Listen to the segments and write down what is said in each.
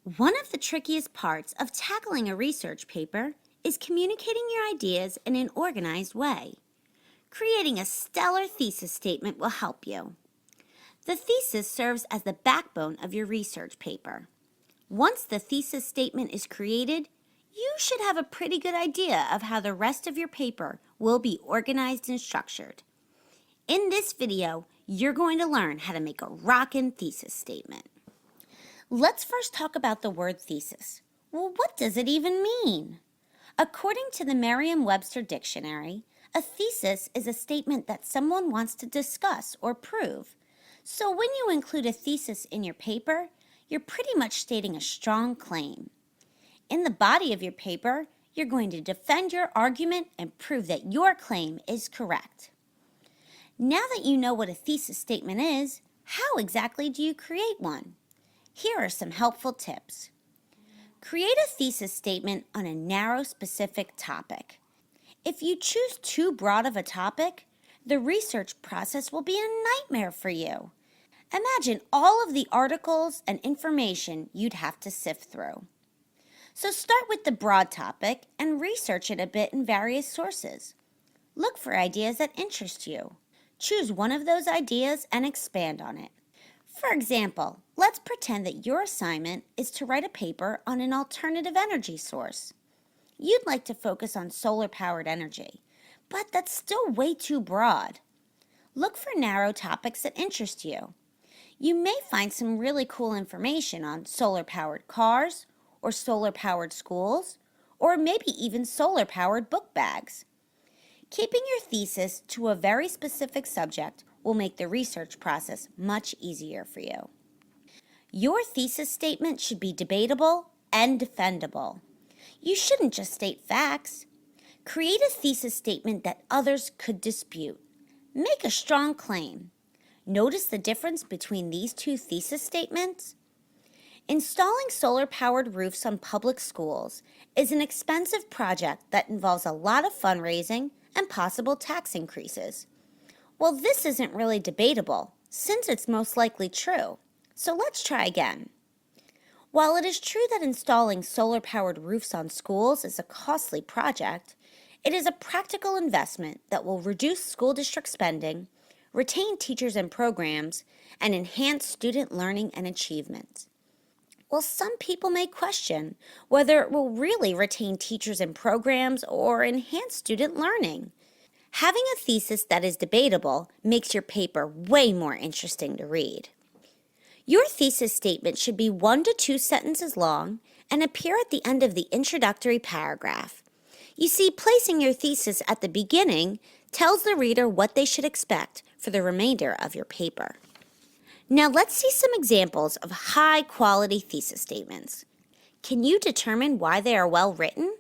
One of the trickiest parts of tackling a research paper is communicating your ideas in an organized way. Creating a stellar thesis statement will help you. The thesis serves as the backbone of your research paper. Once the thesis statement is created, you should have a pretty good idea of how the rest of your paper will be organized and structured. In this video, you're going to learn how to make a rockin' thesis statement. Let's first talk about the word thesis. Well, what does it even mean? According to the Merriam-Webster Dictionary, a thesis is a statement that someone wants to discuss or prove. So when you include a thesis in your paper, you're pretty much stating a strong claim. In the body of your paper, you're going to defend your argument and prove that your claim is correct. Now that you know what a thesis statement is, how exactly do you create one? Here are some helpful tips. Create a thesis statement on a narrow, specific topic. If you choose too broad of a topic, the research process will be a nightmare for you. Imagine all of the articles and information you'd have to sift through. So start with the broad topic and research it a bit in various sources. Look for ideas that interest you. Choose one of those ideas and expand on it. For example, let's pretend that your assignment is to write a paper on an alternative energy source. You'd like to focus on solar-powered energy, but that's still way too broad. Look for narrow topics that interest you. You may find some really cool information on solar-powered cars, or solar-powered schools, or maybe even solar-powered book bags. Keeping your thesis to a very specific subject will make the research process much easier for you. Your thesis statement should be debatable and defendable. You shouldn't just state facts. Create a thesis statement that others could dispute. Make a strong claim. Notice the difference between these two thesis statements? Installing solar-powered roofs on public schools is an expensive project that involves a lot of fundraising and possible tax increases. Well, this isn't really debatable, since it's most likely true. So let's try again. While it is true that installing solar-powered roofs on schools is a costly project, it is a practical investment that will reduce school district spending, retain teachers and programs, and enhance student learning and achievement. Well, some people may question whether it will really retain teachers and programs or enhance student learning. Having a thesis that is debatable makes your paper way more interesting to read. Your thesis statement should be 1 to 2 sentences long and appear at the end of the introductory paragraph. You see, placing your thesis at the beginning tells the reader what they should expect for the remainder of your paper. Now let's see some examples of high-quality thesis statements. Can you determine why they are well written?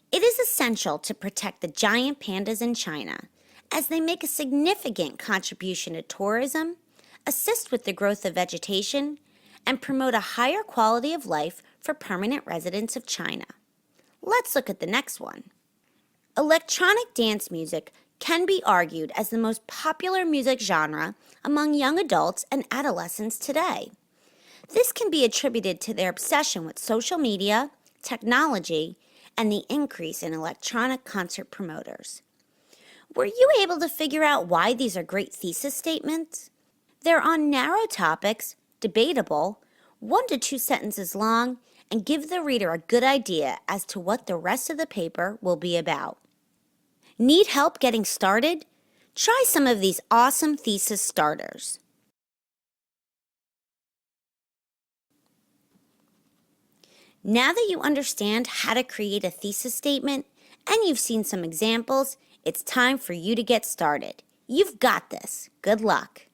It is essential to protect the giant pandas in China, as they make a significant contribution to tourism, assist with the growth of vegetation, and promote a higher quality of life for permanent residents of China. Let's look at the next one. Electronic dance music can be argued as the most popular music genre among young adults and adolescents today. This can be attributed to their obsession with social media, technology, and the increase in electronic concert promoters. Were you able to figure out why these are great thesis statements? They're on narrow topics, debatable, 1 to 2 sentences long, and give the reader a good idea as to what the rest of the paper will be about. Need help getting started? Try some of these awesome thesis starters. Now that you understand how to create a thesis statement and you've seen some examples, it's time for you to get started. You've got this. Good luck.